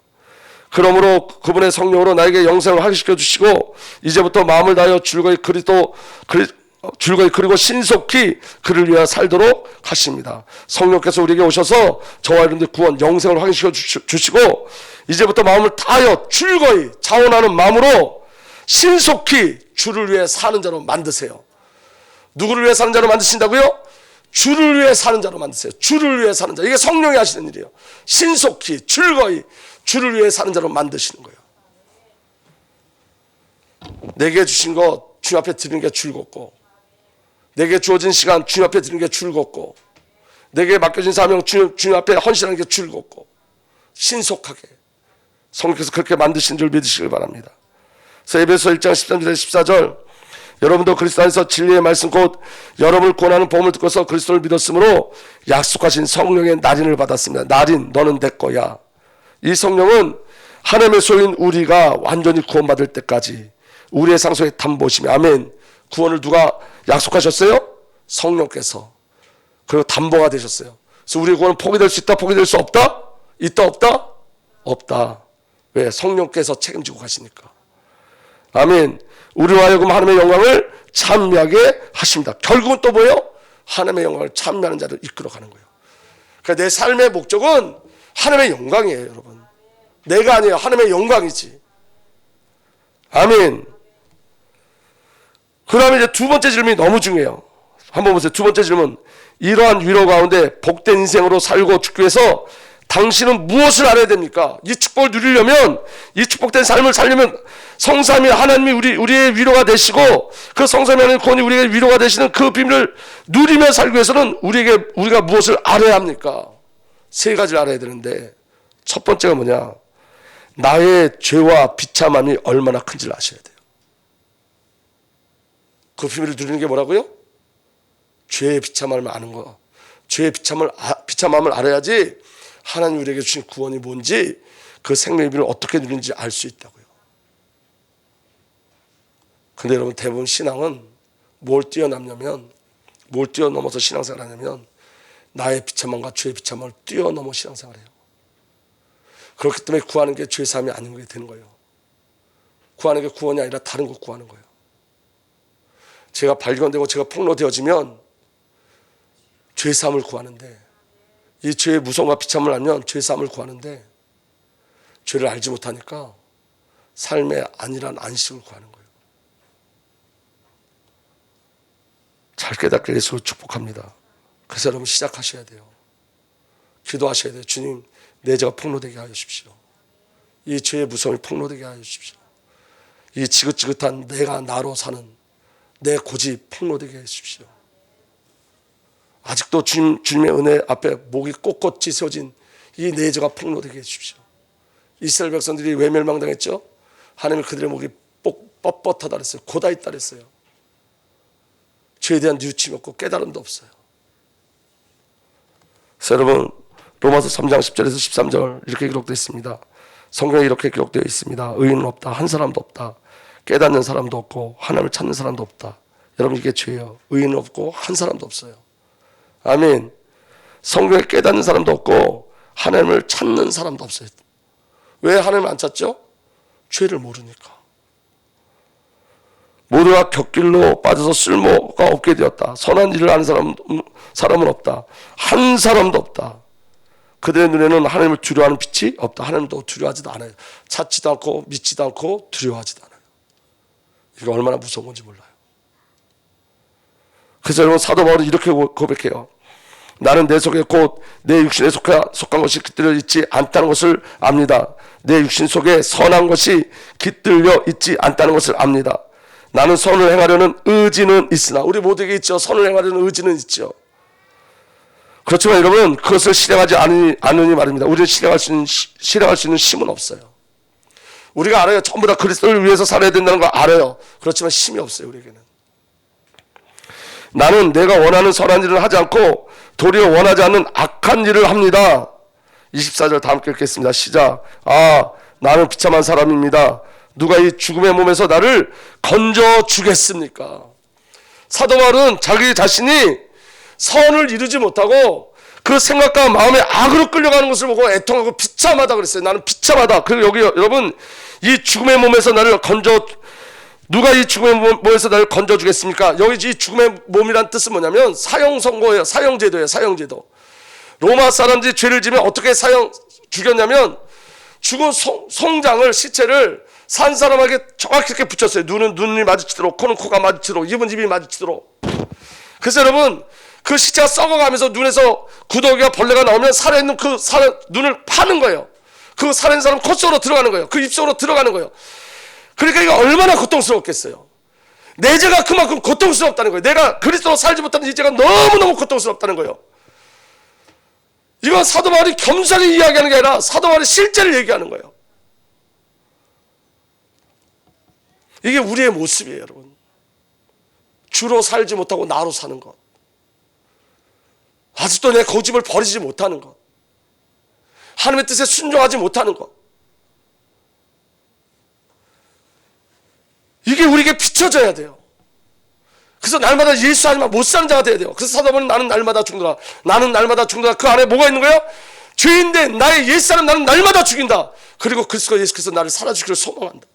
그러므로 그분의 성령으로 나에게 영생을 확인시켜 주시고 이제부터 마음을 다하여 즐거이 그리고 신속히 그를 위하여 살도록 하십니다. 성령께서 우리에게 오셔서 저와 여러분들 구원, 영생을 확인시켜 주시고 이제부터 마음을 다하여 즐거이 자원하는 마음으로 신속히 주를 위해 사는 자로 만드세요. 누구를 위해 사는 자로 만드신다고요? 주를 위해 사는 자로 만드세요. 주를 위해 사는 자. 이게 성령이 하시는 일이에요. 신속히 즐거이 주를 위해 사는 자로 만드시는 거예요. 내게 주신 것 주님 앞에 드리는 게 즐겁고 내게 주어진 시간 주님 앞에 드리는 게 즐겁고 내게 맡겨진 사명 주님 앞에 헌신하는 게 즐겁고 신속하게 성령께서 그렇게 만드신 줄 믿으시길 바랍니다. 그래서 에베소 1장 13절에서 14절 여러분도 그리스도 안에서 진리의 말씀 곧 여러분을 구원하는 복음을 듣고서 그리스도를 믿었으므로 약속하신 성령의 날인을 받았습니다. 날인 너는 내 거야. 이 성령은 하나님의 소유인 우리가 완전히 구원받을 때까지 우리의 상속의 담보시며 아멘. 구원을 누가 약속하셨어요? 성령께서. 그리고 담보가 되셨어요. 그래서 우리의 구원은 포기될 수 있다 포기될 수 없다? 있다 없다? 없다. 왜? 성령께서 책임지고 가시니까. 아멘. 우리와 하여금 하나님의 영광을 찬미하게 하십니다. 결국은 또 뭐예요? 하나님의 영광을 찬미하는 자를 이끌어가는 거예요. 그러니까 내 삶의 목적은 하나님의 영광이에요, 여러분. 내가 아니에요. 하나님의 영광이지. 아멘. 그 다음에 이제 두 번째 질문이 너무 중요해요. 한번 보세요. 두 번째 질문. 이러한 위로 가운데 복된 인생으로 살고 죽기 위해서 당신은 무엇을 알아야 됩니까? 이 축복을 누리려면, 이 축복된 삶을 살려면 성삼위 하나님이 우리의 위로가 되시고 그 성삼위 하나님 권이 우리에게 위로가 되시는 그 비밀을 누리며 살기 위해서는 우리가 무엇을 알아야 합니까? 세 가지를 알아야 되는데 첫 번째가 뭐냐? 나의 죄와 비참함이 얼마나 큰지를 아셔야 돼요. 그 비밀을 누리는 게 뭐라고요? 죄의 비참함을 아는 거. 죄의 비참함을 알아야지 하나님 우리에게 주신 구원이 뭔지 그 생명의 비밀을 어떻게 누리는지 알 수 있다고요. 근데 여러분 대부분 신앙은 뭘 뛰어넘냐면, 뭘 뛰어넘어서 신앙생활 하냐면 나의 비참함과 죄의 비참함을 뛰어넘어 신앙생활해요. 그렇기 때문에 구하는 게 죄 사함이 아닌 게 되는 거예요. 구하는 게 구원이 아니라 다른 거 구하는 거예요. 제가 발견되고 제가 폭로되어지면 죄 사함을 구하는데, 이 죄의 무서움과 비참함을 알면 죄 사함을 구하는데, 죄를 알지 못하니까 삶의 안일한 안식을 구하는 거예요. 잘 깨닫게 예수로 축복합니다. 그래서 여러분 시작하셔야 돼요. 기도하셔야 돼요. 주님, 내 죄가 폭로되게 하여 주십시오. 이 죄의 무서움이 폭로되게 하여 주십시오. 이 지긋지긋한 내가 나로 사는 내 고집 폭로되게 해 주십시오. 아직도 주님의 은혜 앞에 목이 꼿꼿이 세워진 이 내 죄가 폭로되게 해 주십시오. 이스라엘 백성들이 왜 멸망당했죠? 하나님이 그들의 목이 뻣뻣하다 그랬어요. 고다있다 그랬어요. 죄에 대한 뉘우침이 없고 깨달음도 없어요. 그래서 여러분, 로마서 3장 10절에서 13절 이렇게 기록되어 있습니다. 성경에 이렇게 기록되어 있습니다. 의인은 없다. 한 사람도 없다. 깨닫는 사람도 없고 하나님을 찾는 사람도 없다. 여러분, 이게 죄예요. 의인은 없고 한 사람도 없어요. 아멘. 성경에 깨닫는 사람도 없고 하나님을 찾는 사람도 없어요. 왜 하나님을 안 찾죠? 죄를 모르니까. 모두가 곁길로 빠져서 쓸모가 없게 되었다. 선한 일을 하는 사람은 없다. 한 사람도 없다. 그들의 눈에는 하나님을 두려워하는 빛이 없다. 하나님도 두려워하지도 않아요. 찾지도 않고 믿지도 않고 두려워하지도 않아요. 이게 얼마나 무서운 건지 몰라요. 그래서 여러분, 사도 바울은 이렇게 고백해요. 나는 내 속에 곧 내 육신에 속한 것이 깃들여 있지 않다는 것을 압니다. 내 육신 속에 선한 것이 깃들려 있지 않다는 것을 압니다. 나는 선을 행하려는 의지는 있으나, 우리 모두에게 있죠. 선을 행하려는 의지는 있죠. 그렇지만 여러분, 그것을 실행하지 않으니 말입니다. 우리는 실행할 수 있는 힘은 없어요. 우리가 알아요. 전부 다 그리스도를 위해서 살아야 된다는 걸 알아요. 그렇지만 힘이 없어요, 우리에게는. 나는 내가 원하는 선한 일을 하지 않고 도리어 원하지 않는 악한 일을 합니다. 24절 다 함께 읽겠습니다. 시작. 나는 비참한 사람입니다. 누가 이 죽음의 몸에서 나를 건져주겠습니까? 사도 바울은 자기 자신이 선을 이루지 못하고 그 생각과 마음의 악으로 끌려가는 것을 보고 애통하고 비참하다 그랬어요. 나는 비참하다. 그리고 여기 여러분, 이 죽음의 몸에서 나를 누가 이 죽음의 몸에서 나를 건져주겠습니까? 여기 이 죽음의 몸이란 뜻은 뭐냐면 사형선고예요. 사형제도예요. 사형제도. 로마 사람들이 죄를 지면 어떻게 죽였냐면, 죽은 송장을, 시체를 산 사람에게 정확히 이렇게 붙였어요. 눈은 눈이 마주치도록, 코는 코가 마주치도록, 입은 입이 마주치도록. 그래서 여러분, 그 시체가 썩어가면서 눈에서 구더기가 벌레가 나오면 살아있는 그 눈을 파는 거예요. 그 살아있는 사람 코 속으로 들어가는 거예요. 그 입 속으로 들어가는 거예요. 그러니까 이게 얼마나 고통스럽겠어요. 내 죄가 그만큼 고통스럽다는 거예요. 내가 그리스도로 살지 못하는 이 죄가 너무너무 고통스럽다는 거예요. 이건 사도 바울이 겸손히 이야기하는 게 아니라 사도 바울이 실제를 얘기하는 거예요. 이게 우리의 모습이에요, 여러분. 주로 살지 못하고 나로 사는 것. 아직도 내 고집을 버리지 못하는 것. 하나님의 뜻에 순종하지 못하는 것. 이게 우리에게 비춰져야 돼요. 그래서 날마다 예수 아니면 못 사는 자가 돼야 돼요. 그래서 사도 바울은 나는 날마다 죽는다. 나는 날마다 죽는다. 그 안에 뭐가 있는 거예요? 죄인데 나의 옛사람 나는 날마다 죽인다. 그리고 그리스도 예수께서 나를 살아주기를 소망한다.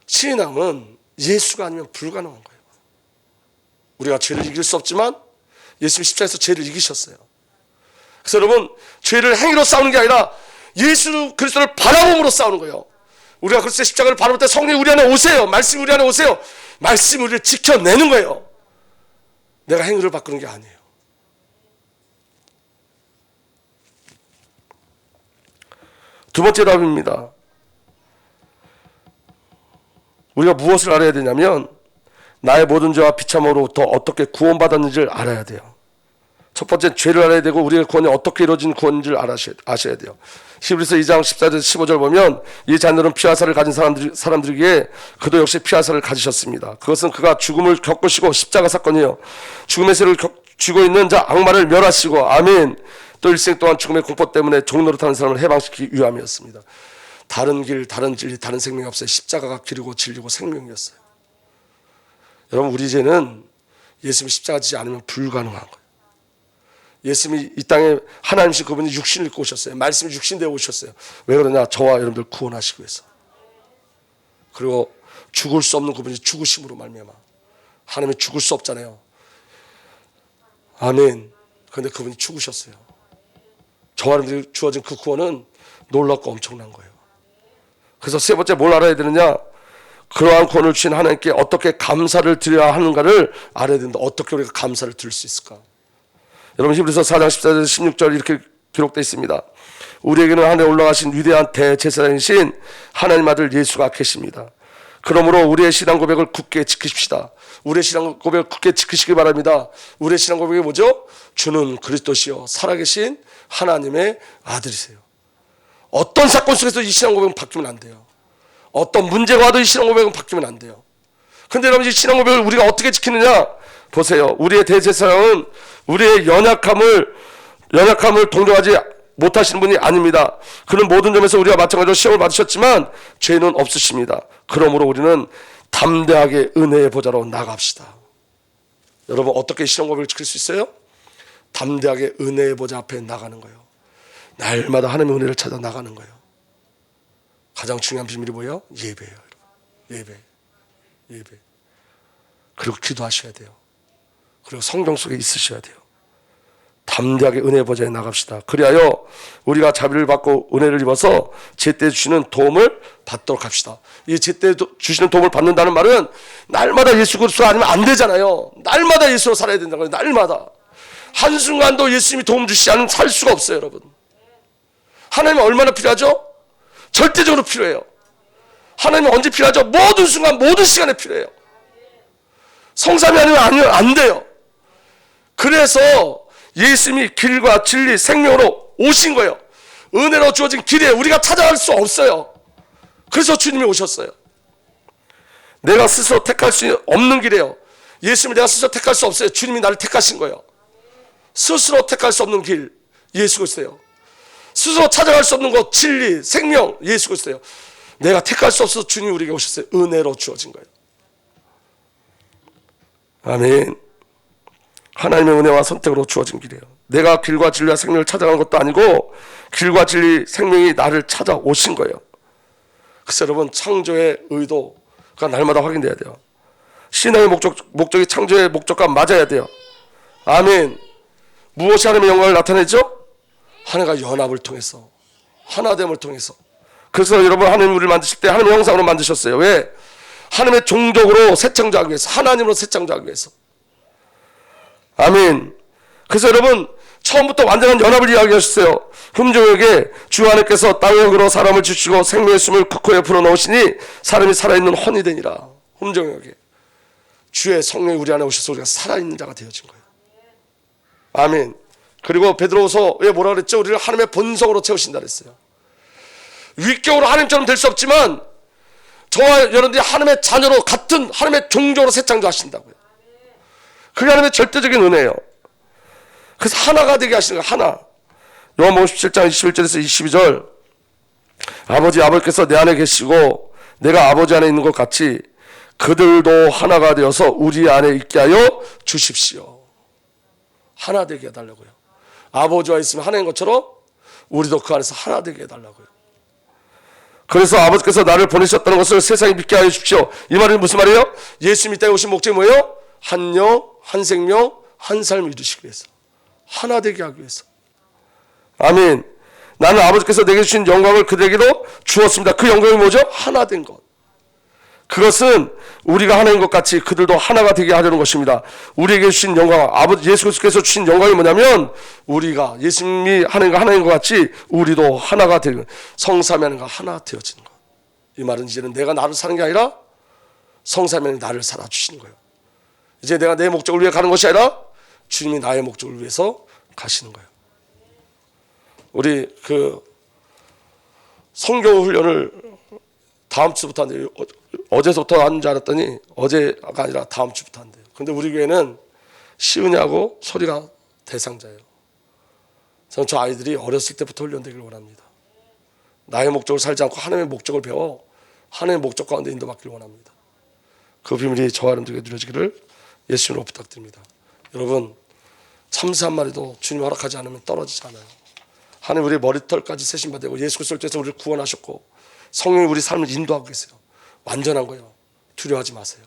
신앙은 예수가 아니면 불가능한 거예요. 우리가 죄를 이길 수 없지만 예수님 십자가에서 죄를 이기셨어요. 그래서 여러분, 죄를 행위로 싸우는 게 아니라 예수 그리스도를 바라봄으로 싸우는 거예요. 우리가 그리스도의 십자가를 바라볼 때 성령이 우리 안에 오세요. 말씀이 우리 안에 오세요. 말씀이 우리를 지켜내는 거예요. 내가 행위를 바꾸는 게 아니에요. 두 번째 답입니다. 우리가 무엇을 알아야 되냐면 나의 모든 죄와 비참으로부터 어떻게 구원받았는지를 알아야 돼요. 첫 번째, 죄를 알아야 되고 우리의 구원이 어떻게 이루어진 구원인지를 아셔야 돼요. 히브리서 2장 14절 15절 보면 이 자녀들은 피하사를 가진 사람들이기에 그도 역시 피하사를 가지셨습니다. 그것은 그가 죽음을 겪으시고 십자가 사건이에요. 죽음의 세를 쥐고 있는 자 악마를 멸하시고 아멘. 또 일생 동안 죽음의 공포 때문에 종노릇하는 사람을 해방시키기 위함이었습니다. 다른 길, 다른 진리, 다른 생명이 없어요. 십자가가 길이고 진리고 생명이었어요. 여러분, 우리 이제는 예수님이 십자가 지지 않으면 불가능한 거예요. 예수님이 이 땅에 하나님이신 그분이 육신을 입고 오셨어요. 말씀이 육신되어 오셨어요. 왜 그러냐? 저와 여러분들 구원하시기 위해서. 그리고 죽을 수 없는 그분이 죽으심으로 말미암아. 하나님이 죽을 수 없잖아요. 아멘. 그런데 그분이 죽으셨어요. 저와 여러분들이 주어진 그 구원은 놀랍고 엄청난 거예요. 그래서 세 번째 뭘 알아야 되느냐? 그러한 구원을 주신 하나님께 어떻게 감사를 드려야 하는가를 알아야 된다. 어떻게 우리가 감사를 드릴 수 있을까? 여러분, 히브리서 4장 14절 16절 이렇게 기록되어 있습니다. 우리에게는 하늘에 올라가신 위대한 대제사장이신 하나님 아들 예수가 계십니다. 그러므로 우리의 신앙 고백을 굳게 지키십시다. 우리의 신앙 고백을 굳게 지키시기 바랍니다. 우리의 신앙 고백이 뭐죠? 주는 그리스도시요 살아계신 하나님의 아들이세요. 어떤 사건 속에서 이 신앙 고백은 바뀌면 안 돼요. 어떤 문제가 와도 이 신앙 고백은 바뀌면 안 돼요. 그런데 여러분, 이 신앙 고백을 우리가 어떻게 지키느냐? 보세요. 우리의 대제사장은 우리의 연약함을 동정하지 못하시는 분이 아닙니다. 그는 모든 점에서 우리와 마찬가지로 시험을 받으셨지만 죄는 없으십니다. 그러므로 우리는 담대하게 은혜의 보좌로 나갑시다. 여러분, 어떻게 신앙 고백을 지킬 수 있어요? 담대하게 은혜의 보좌 앞에 나가는 거예요. 날마다 하나님의 은혜를 찾아 나가는 거예요. 가장 중요한 비밀이 뭐예요? 예배예요. 예배. 그리고 기도하셔야 돼요. 그리고 성경 속에 있으셔야 돼요. 담대하게 은혜의 보좌에 나갑시다. 그리하여 우리가 자비를 받고 은혜를 입어서 제때 주시는 도움을 받도록 합시다. 이 제때 주시는 도움을 받는다는 말은 날마다 예수 그리스도 아니면 안 되잖아요. 날마다 예수로 살아야 된다는 거예요. 날마다. 한순간도 예수님이 도움 주시지 않으면 살 수가 없어요, 여러분. 하나님은 얼마나 필요하죠? 절대적으로 필요해요. 하나님은 언제 필요하죠? 모든 순간, 모든 시간에 필요해요. 성삼이 아니면 안 돼요. 그래서 예수님이 길과 진리, 생명으로 오신 거예요. 은혜로 주어진 길에 우리가 찾아갈 수 없어요. 그래서 주님이 오셨어요. 내가 스스로 택할 수 없는 길이에요. 예수님을 내가 스스로 택할 수 없어요. 주님이 나를 택하신 거예요. 스스로 택할 수 없는 길, 예수 그리스도예요. 스스로 찾아갈 수 없는 것, 진리, 생명, 예수 그리스도예요. 내가 택할 수 없어서 주님이 우리에게 오셨어요. 은혜로 주어진 거예요. 아멘. 하나님의 은혜와 선택으로 주어진 길이에요. 내가 길과 진리와 생명을 찾아가는 것도 아니고 길과 진리, 생명이 나를 찾아오신 거예요. 그래서 여러분, 창조의 의도가 날마다 확인돼야 돼요. 신앙의 목적이 창조의 목적과 맞아야 돼요. 아멘. 무엇이 하나님의 영광을 나타내죠? 하나님과 연합을 통해서, 하나됨을 통해서. 그래서 여러분, 하나님 우리를 만드실 때 하나님의 형상으로 만드셨어요. 왜? 하나님의 종족으로 새 창조하기 위해서, 하나님으로 새 창조하기 위해서. 아멘. 그래서 여러분, 처음부터 완전한 연합을 이야기하셨어요. 흠정에게 주 하나님께서 땅의 흙으로 사람을 주시고 생명의 숨을 그 코에 불어넣으시니 사람이 살아있는 혼이 되니라. 흠정에게 주의 성령이 우리 안에 오셔서 우리가 살아있는 자가 되어진 거예요. 아멘. 그리고 베드로후서에 뭐라 그랬죠? 우리를 하나님의 본성으로 채우신다 그랬어요. 위격으로 하나님처럼 될 수 없지만 저와 여러분들이 하나님의 자녀로 같은 하나님의 종족으로 새 창조하신다고요. 그게 하나님의 절대적인 은혜예요. 그래서 하나가 되게 하시는 거예요. 하나. 요한복음 17장 21절에서 22절. 아버지께서 내 안에 계시고 내가 아버지 안에 있는 것 같이 그들도 하나가 되어서 우리 안에 있게 하여 주십시오. 하나 되게 해달라고요. 아버지와 있으면 하나인 것처럼 우리도 그 안에서 하나 되게 해달라고요. 그래서 아버지께서 나를 보내셨다는 것을 세상에 믿게 하여 주십시오. 이 말은 무슨 말이에요? 예수님이 이 땅에 오신 목적이 뭐예요? 한 영, 한 생명, 한 삶을 이루시기 위해서, 하나 되게 하기 위해서. 아멘. 나는 아버지께서 내게 주신 영광을 그들에게도 주었습니다. 그 영광이 뭐죠? 하나 된 것. 그것은 우리가 하나인 것 같이 그들도 하나가 되게 하려는 것입니다. 우리에게 주신 영광, 아버지 예수 그리스도께서 주신 영광이 뭐냐면 우리가 예수님이 하나인 것 같이 우리도 하나가 되는, 성삼위 하나님과 하나 되어지는 것. 이 말은 이제는 내가 나를 사는 게 아니라 성삼위 하나님이 나를 살아주시는 거예요. 이제 내가 내 목적을 위해 가는 것이 아니라 주님이 나의 목적을 위해서 가시는 거예요. 우리 성경 훈련을 다음 주부터 한대요. 어제부터 하는 줄 알았더니 어제가 아니라 다음 주부터 한대요. 근데 우리 교회는 시은이하고 소리가 대상자예요. 저는 저 아이들이 어렸을 때부터 훈련되길 원합니다. 나의 목적을 살지 않고 하나님의 목적을 배워 하나님의 목적 가운데 인도받기를 원합니다. 그 비밀이 저와 여러분들에게 누려지기를 예수님으로 부탁드립니다. 여러분, 참새 한 마리도 주님 허락하지 않으면 떨어지지 않아요. 하나님 우리의 머리털까지 세신 바 되고 예수 그리스도를 통해서 우리를 구원하셨고 성령이 우리 삶을 인도하고 계세요. 완전한 거예요. 두려워하지 마세요.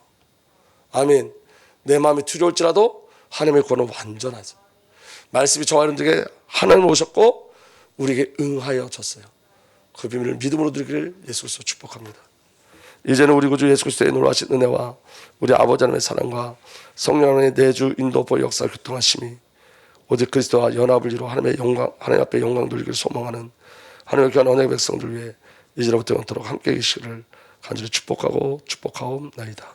아멘. 내 마음이 두려울지라도 하나님의 구원은 완전하죠. 말씀이 저와 여러분들에게 하나님 오셨고 우리에게 응하여 졌어요. 그 비밀을 믿음으로 누리기를 예수 그리스도 축복합니다. 이제는 우리 구주 예수 그리스도의 놀라신 은혜와 우리 아버지 하나님의 사랑과 성령 하나님의 내주 인도보 역사 교통하심이 오직 그리스도와 연합을 이루어 하나님의 영광, 하나님 앞에 영광 돌리기를 소망하는 하나님의 귀한 언약의 백성들 위해 이제로부터 영원토록 함께 계시기를 간절히 축복하고 축복하옵나이다.